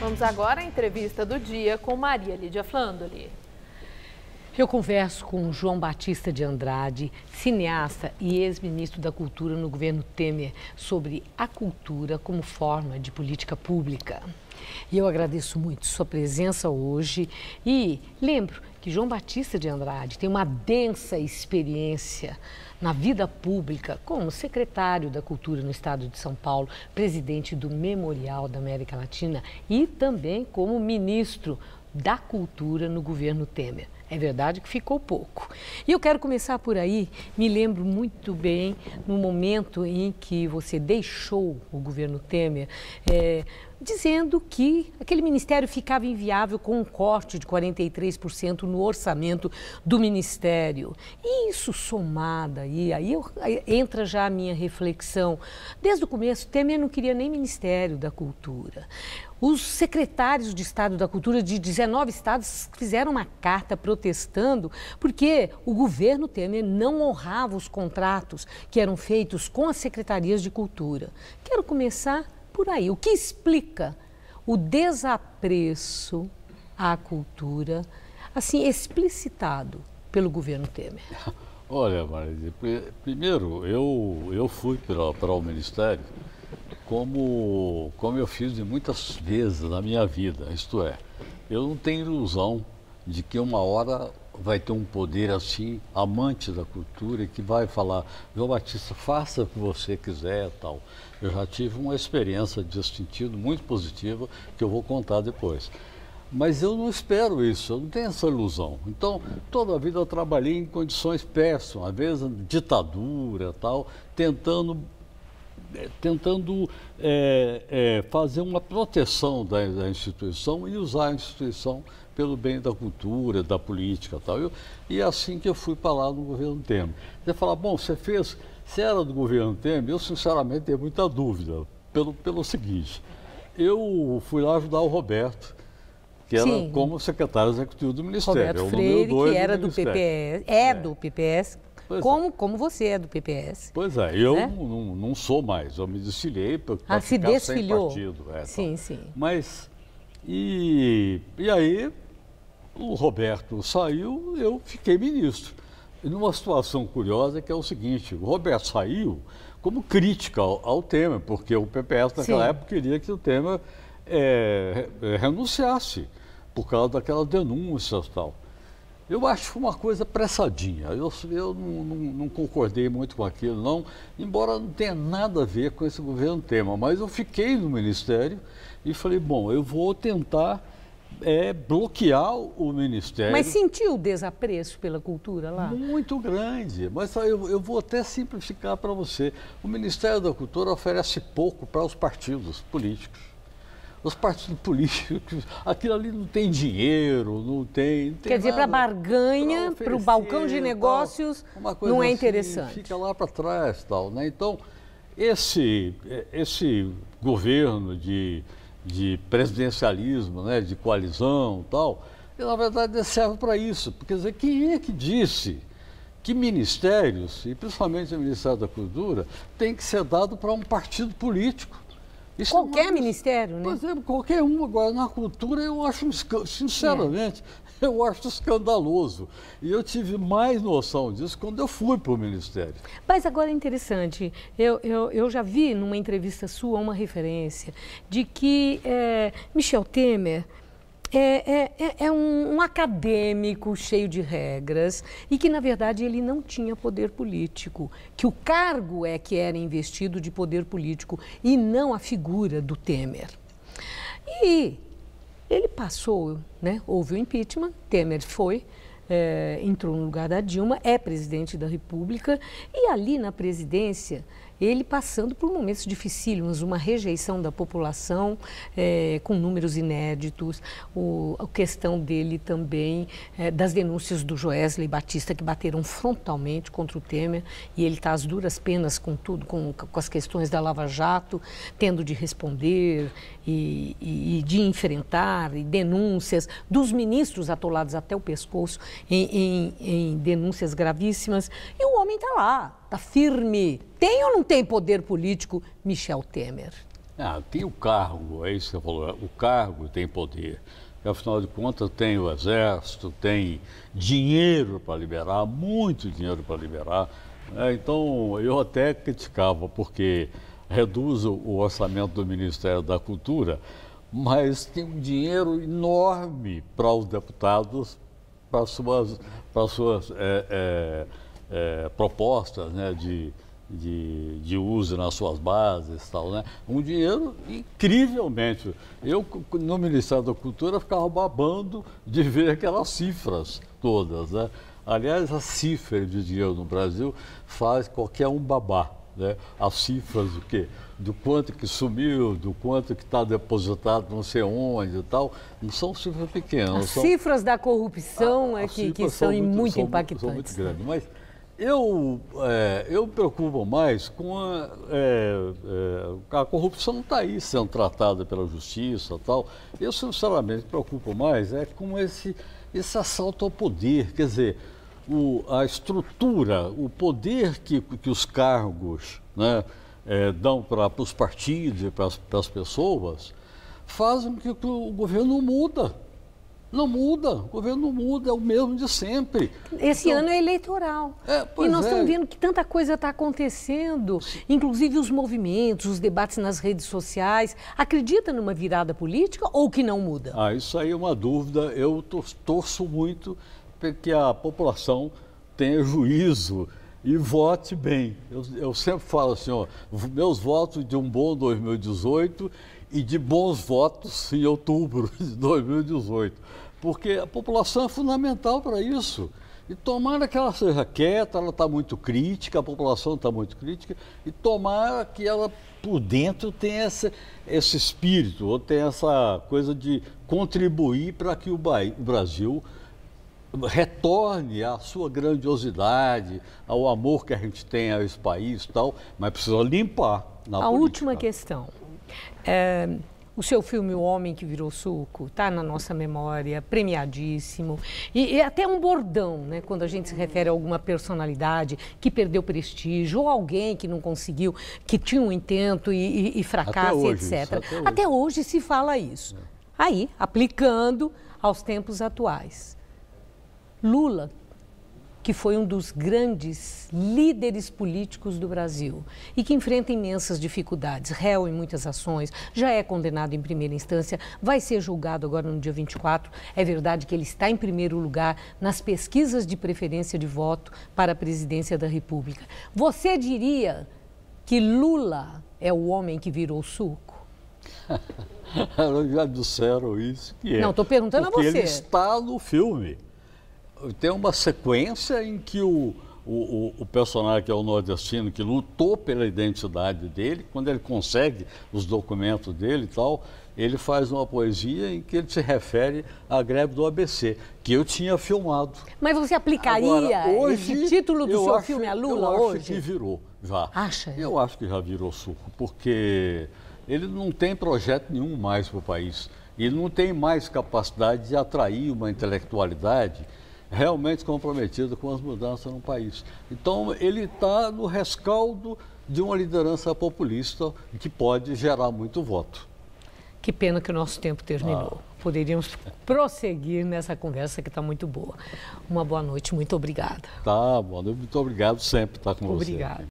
Vamos agora à entrevista do dia com Maria Lídia Flandoli. Eu converso com João Batista de Andrade, cineasta e ex-ministro da Cultura no governo Temer, sobre a cultura como forma de política pública. E eu agradeço muito sua presença hoje e lembro que João Batista de Andrade tem uma densa experiência na vida pública como secretário da Cultura no estado de São Paulo, presidente do Memorial da América Latina e também como ministro da Cultura no governo Temer. É verdade que ficou pouco. E eu quero começar por aí. Me lembro muito bem no momento em que você deixou o governo Temer, dizendo que aquele ministério ficava inviável com um corte de 43% no orçamento do ministério. E isso somado, aí entra já a minha reflexão. Desde o começo, Temer não queria nem Ministério da Cultura. Os secretários de Estado da Cultura de 19 estados fizeram uma carta protestando porque o governo Temer não honrava os contratos que eram feitos com as secretarias de cultura. Quero começar por aí. O que explica o desapreço à cultura, assim, explicitado pelo governo Temer? Olha, Maria, primeiro, eu fui para o Ministério como eu fiz de muitas vezes na minha vida, isto é, eu não tenho ilusão de que uma hora vai ter um poder assim, amante da cultura, que vai falar, João Batista, faça o que você quiser, tal. Eu já tive uma experiência de sentido muito positiva, que eu vou contar depois. Mas eu não espero isso, eu não tenho essa ilusão. Então, toda a vida eu trabalhei em condições péssimas, às vezes ditadura, tal, tentando fazer uma proteção da instituição e usar a instituição pelo bem da cultura, da política e tal. E é assim que eu fui para lá no governo Temer. Você fala, bom, você era do governo Temer, eu sinceramente tenho muita dúvida, pelo seguinte, eu fui lá ajudar o Roberto, que era Sim. como secretário executivo do Ministério. Roberto Freire, que era do PPS, do PPS. Como você é do PPS. Pois é, eu não sou mais, eu me desfiliei para se ficar desfiliou. sem partido. Sim, sim. Mas, e aí, o Roberto saiu, eu fiquei ministro. E numa situação curiosa que é o seguinte, o Roberto saiu como crítica ao Temer, porque o PPS naquela época queria que o Temer renunciasse, por causa daquelas denúncias e tal. Eu acho uma coisa apressadinha, eu não concordei muito com aquilo, não, embora não tenha nada a ver com esse governo Temer, mas eu fiquei no Ministério e falei, bom, eu vou tentar bloquear o Ministério. Mas sentiu o desapreço pela cultura lá? Muito grande, mas eu vou até simplificar para você. O Ministério da Cultura oferece pouco para os partidos políticos. Os partidos políticos, aquilo ali não tem dinheiro, não tem Quer dizer, para barganha, para o balcão de negócios, não é interessante. Fica lá para trás, tal, né? Então, esse governo de presidencialismo, né, de coalizão, tal, na verdade serve para isso. Porque, quer dizer, quem é que disse que ministérios, e principalmente o Ministério da Cultura, tem que ser dado para um partido político? Isso qualquer ministério, né? Por exemplo, qualquer um. Agora, na cultura, eu acho, sinceramente, eu acho escandaloso. E eu tive mais noção disso quando eu fui para o Ministério. Mas agora é interessante, eu já vi numa entrevista sua uma referência de que Michel Temer é um acadêmico cheio de regras e que, na verdade, ele não tinha poder político, que o cargo que era investido de poder político e não a figura do Temer. E ele passou, né? Houve o impeachment, Temer entrou no lugar da Dilma, é presidente da República e ali na presidência ele passando por momentos dificílimos, uma rejeição da população com números inéditos, a questão dele também das denúncias do Joesley Batista que bateram frontalmente contra o Temer e ele está às duras penas com tudo, com as questões da Lava Jato, tendo de responder e de enfrentar e denúncias dos ministros atolados até o pescoço em denúncias gravíssimas e o homem está lá. Está firme. Tem ou não tem poder político Michel Temer? Tem o cargo, é isso que você falou, o cargo tem poder. E, afinal de contas, tem o exército, tem dinheiro para liberar, muito dinheiro para liberar. Então, eu até criticava, porque reduz o orçamento do Ministério da Cultura, mas tem um dinheiro enorme para os deputados, para suas propostas, né, de uso nas suas bases e tal, né? Um dinheiro incrivelmente. Eu, no Ministério da Cultura, ficava babando de ver aquelas cifras todas, né? Aliás, as cifras de dinheiro no Brasil faz qualquer um babar, né? As cifras do quê? Do quanto que sumiu, do quanto que está depositado não sei onde e tal, não são cifras pequenas. As cifras da corrupção que são muito impactantes. São muito grandes, mas eu me preocupo mais com a corrupção não está aí sendo tratada pela justiça e tal. Eu, sinceramente, me preocupo mais com esse assalto ao poder, quer dizer, a estrutura, o poder que os cargos, né, dão para os partidos e para as pessoas, fazem com que o governo não muda. Não muda, o governo não muda, é o mesmo de sempre. Esse ano é eleitoral. E nós estamos vendo que tanta coisa está acontecendo, inclusive os movimentos, os debates nas redes sociais. Acredita numa virada política ou que não muda? Isso aí é uma dúvida. Eu torço muito para que a população tenha juízo e vote bem. Eu sempre falo assim, meus votos de um bom 2018 e de bons votos em outubro de 2018, porque a população é fundamental para isso. E tomara que ela seja quieta, ela está muito crítica, a população está muito crítica, e tomara que ela, por dentro, tenha esse espírito, ou tenha essa coisa de contribuir para que o Brasil retorne à sua grandiosidade, ao amor que a gente tem a esse país e tal, mas precisa limpar na política. A última questão. O seu filme O Homem que Virou Suco está na nossa memória, premiadíssimo. E até um bordão, né, quando a gente se refere a alguma personalidade que perdeu prestígio ou alguém que não conseguiu, que tinha um intento e fracasso, etc. Até hoje se fala isso. Aí, aplicando aos tempos atuais. Lula, que foi um dos grandes líderes políticos do Brasil e que enfrenta imensas dificuldades, réu em muitas ações, já é condenado em primeira instância, vai ser julgado agora no dia 24. É verdade que ele está em primeiro lugar nas pesquisas de preferência de voto para a presidência da República. Você diria que Lula é o homem que virou suco? Já disseram isso que é. Não, estou perguntando a você. Porque ele está no filme. Tem uma sequência em que o personagem, que é o nordestino, que lutou pela identidade dele, quando ele consegue os documentos dele e tal, ele faz uma poesia em que ele se refere à greve do ABC, que eu tinha filmado. Mas você aplicaria agora, hoje, esse título do seu filme a Lula hoje? Eu acho que virou, já. Acha? Eu acho que já virou suco, porque ele não tem projeto nenhum mais para o país. Ele não tem mais capacidade de atrair uma intelectualidade realmente comprometido com as mudanças no país. Então, ele está no rescaldo de uma liderança populista que pode gerar muito voto. Que pena que o nosso tempo terminou. Poderíamos prosseguir nessa conversa que está muito boa. Uma boa noite, muito obrigada. Tá, boa noite, muito obrigado sempre estar com você. Obrigada.